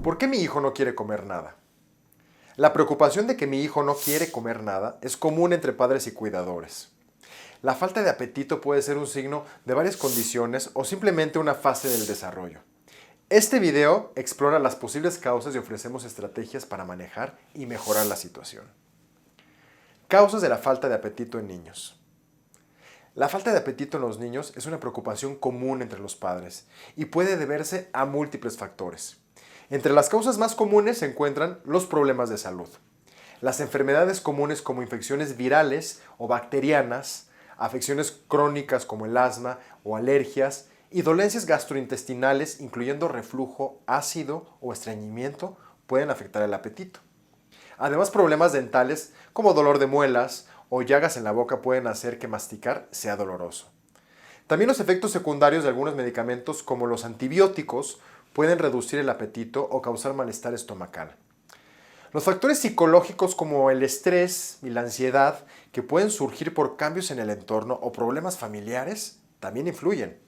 ¿Por qué mi hijo no quiere comer nada? La preocupación de que mi hijo no quiere comer nada es común entre padres y cuidadores. La falta de apetito puede ser un signo de varias condiciones o simplemente una fase del desarrollo. Este video explora las posibles causas y ofrecemos estrategias para manejar y mejorar la situación. Causas de la falta de apetito en niños. La falta de apetito en los niños es una preocupación común entre los padres y puede deberse a múltiples factores. Entre las causas más comunes se encuentran los problemas de salud. Las enfermedades comunes como infecciones virales o bacterianas, afecciones crónicas como el asma o alergias y dolencias gastrointestinales incluyendo reflujo, ácido o estreñimiento pueden afectar el apetito. Además, problemas dentales como dolor de muelas o llagas en la boca pueden hacer que masticar sea doloroso. También los efectos secundarios de algunos medicamentos como los antibióticos pueden reducir el apetito o causar malestar estomacal. Los factores psicológicos como el estrés y la ansiedad que pueden surgir por cambios en el entorno o problemas familiares también influyen.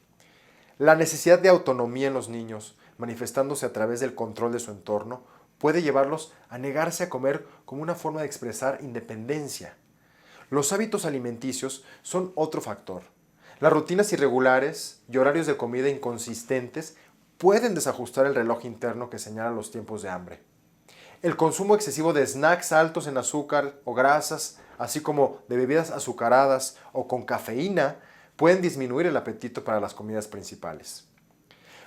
La necesidad de autonomía en los niños, manifestándose a través del control de su entorno, puede llevarlos a negarse a comer como una forma de expresar independencia. Los hábitos alimenticios son otro factor. Las rutinas irregulares y horarios de comida inconsistentes pueden desajustar el reloj interno que señala los tiempos de hambre. El consumo excesivo de snacks altos en azúcar o grasas, así como de bebidas azucaradas o con cafeína, pueden disminuir el apetito para las comidas principales.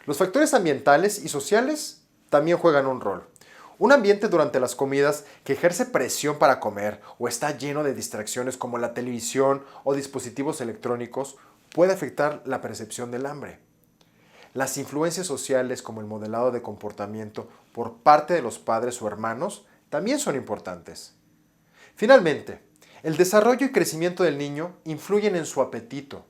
Los factores ambientales y sociales también juegan un rol. Un ambiente durante las comidas que ejerce presión para comer o está lleno de distracciones como la televisión o dispositivos electrónicos puede afectar la percepción del hambre. Las influencias sociales como el modelado de comportamiento por parte de los padres o hermanos también son importantes. Finalmente, el desarrollo y crecimiento del niño influyen en su apetito.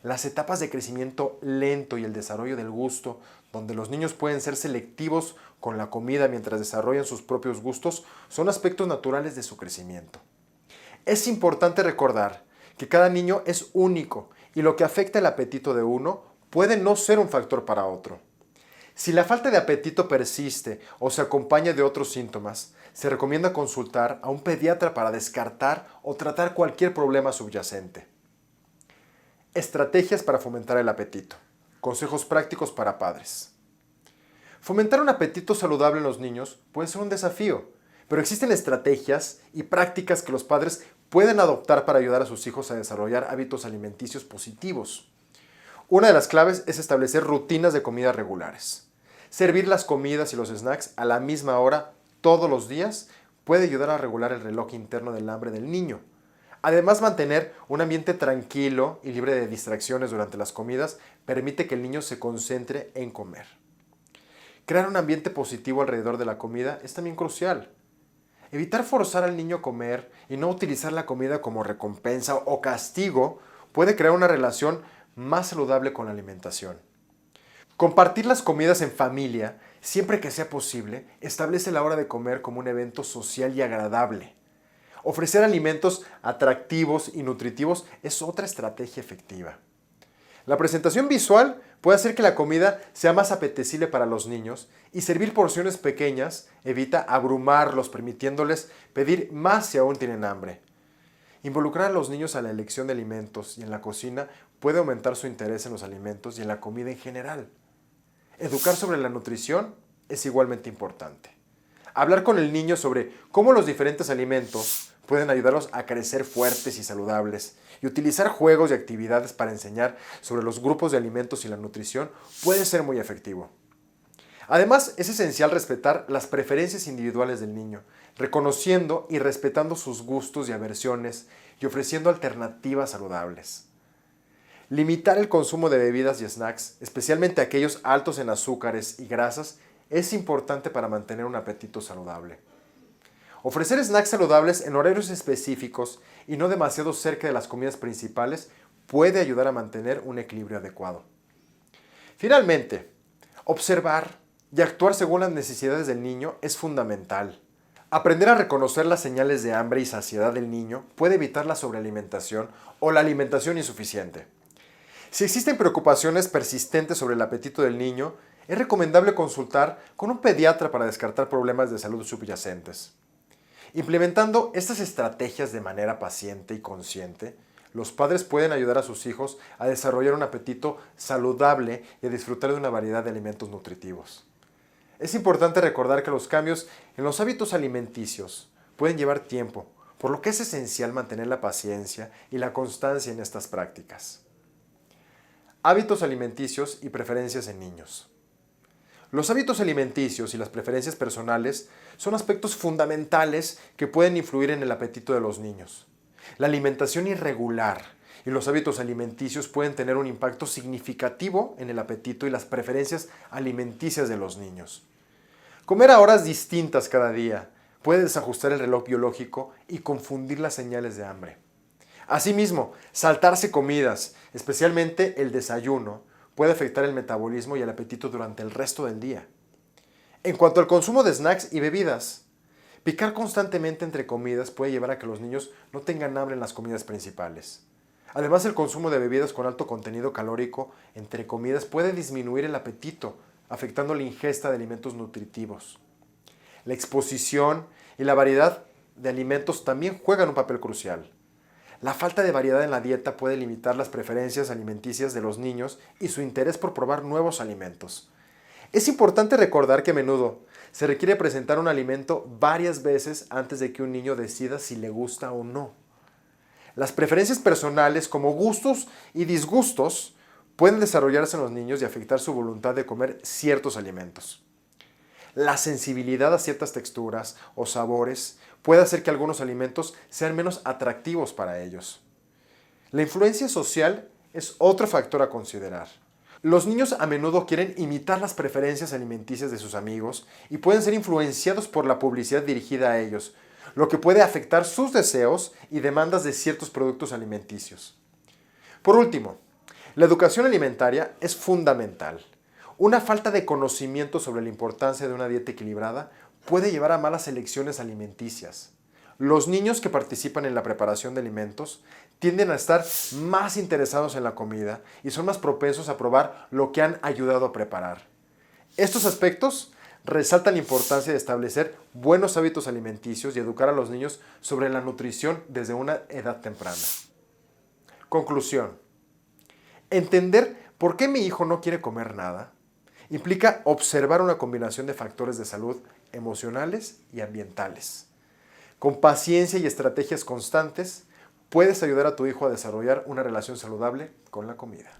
Las etapas de crecimiento lento y el desarrollo del gusto, donde los niños pueden ser selectivos con la comida mientras desarrollan sus propios gustos, son aspectos naturales de su crecimiento. Es importante recordar que cada niño es único y lo que afecta el apetito de uno puede no ser un factor para otro. Si la falta de apetito persiste o se acompaña de otros síntomas, se recomienda consultar a un pediatra para descartar o tratar cualquier problema subyacente. Estrategias para fomentar el apetito. Consejos prácticos para padres. Fomentar un apetito saludable en los niños puede ser un desafío, pero existen estrategias y prácticas que los padres pueden adoptar para ayudar a sus hijos a desarrollar hábitos alimenticios positivos. Una de las claves es establecer rutinas de comida regulares. Servir las comidas y los snacks a la misma hora todos los días puede ayudar a regular el reloj interno del hambre del niño. Además, mantener un ambiente tranquilo y libre de distracciones durante las comidas permite que el niño se concentre en comer. Crear un ambiente positivo alrededor de la comida es también crucial. Evitar forzar al niño a comer y no utilizar la comida como recompensa o castigo puede crear una relación más saludable con la alimentación. Compartir las comidas en familia, siempre que sea posible, establece la hora de comer como un evento social y agradable. Ofrecer alimentos atractivos y nutritivos es otra estrategia efectiva. La presentación visual puede hacer que la comida sea más apetecible para los niños y servir porciones pequeñas evita abrumarlos, permitiéndoles pedir más si aún tienen hambre. Involucrar a los niños a la elección de alimentos y en la cocina puede aumentar su interés en los alimentos y en la comida en general. Educar sobre la nutrición es igualmente importante. Hablar con el niño sobre cómo los diferentes alimentos pueden ayudarlos a crecer fuertes y saludables y utilizar juegos y actividades para enseñar sobre los grupos de alimentos y la nutrición puede ser muy efectivo. Además, es esencial respetar las preferencias individuales del niño, reconociendo y respetando sus gustos y aversiones y ofreciendo alternativas saludables. Limitar el consumo de bebidas y snacks, especialmente aquellos altos en azúcares y grasas, es importante para mantener un apetito saludable. Ofrecer snacks saludables en horarios específicos y no demasiado cerca de las comidas principales puede ayudar a mantener un equilibrio adecuado. Finalmente, observar y actuar según las necesidades del niño es fundamental. Aprender a reconocer las señales de hambre y saciedad del niño puede evitar la sobrealimentación o la alimentación insuficiente. Si existen preocupaciones persistentes sobre el apetito del niño, es recomendable consultar con un pediatra para descartar problemas de salud subyacentes. Implementando estas estrategias de manera paciente y consciente, los padres pueden ayudar a sus hijos a desarrollar un apetito saludable y a disfrutar de una variedad de alimentos nutritivos. Es importante recordar que los cambios en los hábitos alimenticios pueden llevar tiempo, por lo que es esencial mantener la paciencia y la constancia en estas prácticas. Hábitos alimenticios y preferencias en niños. Los hábitos alimenticios y las preferencias personales son aspectos fundamentales que pueden influir en el apetito de los niños. La alimentación irregular y los hábitos alimenticios pueden tener un impacto significativo en el apetito y las preferencias alimenticias de los niños. Comer a horas distintas cada día puede desajustar el reloj biológico y confundir las señales de hambre. Asimismo, saltarse comidas, especialmente el desayuno, puede afectar el metabolismo y el apetito durante el resto del día. En cuanto al consumo de snacks y bebidas, picar constantemente entre comidas puede llevar a que los niños no tengan hambre en las comidas principales. Además, el consumo de bebidas con alto contenido calórico entre comidas puede disminuir el apetito, afectando la ingesta de alimentos nutritivos. La exposición y la variedad de alimentos también juegan un papel crucial. La falta de variedad en la dieta puede limitar las preferencias alimenticias de los niños y su interés por probar nuevos alimentos. Es importante recordar que a menudo se requiere presentar un alimento varias veces antes de que un niño decida si le gusta o no. Las preferencias personales, como gustos y disgustos, pueden desarrollarse en los niños y afectar su voluntad de comer ciertos alimentos. La sensibilidad a ciertas texturas o sabores puede hacer que algunos alimentos sean menos atractivos para ellos. La influencia social es otro factor a considerar. Los niños a menudo quieren imitar las preferencias alimenticias de sus amigos y pueden ser influenciados por la publicidad dirigida a ellos, lo que puede afectar sus deseos y demandas de ciertos productos alimenticios. Por último, la educación alimentaria es fundamental. Una falta de conocimiento sobre la importancia de una dieta equilibrada puede llevar a malas elecciones alimenticias. Los niños que participan en la preparación de alimentos tienden a estar más interesados en la comida y son más propensos a probar lo que han ayudado a preparar. Estos aspectos resaltan la importancia de establecer buenos hábitos alimenticios y educar a los niños sobre la nutrición desde una edad temprana. Conclusión. Entender por qué mi hijo no quiere comer nada implica observar una combinación de factores de salud emocionales y ambientales. Con paciencia y estrategias constantes, puedes ayudar a tu hijo a desarrollar una relación saludable con la comida.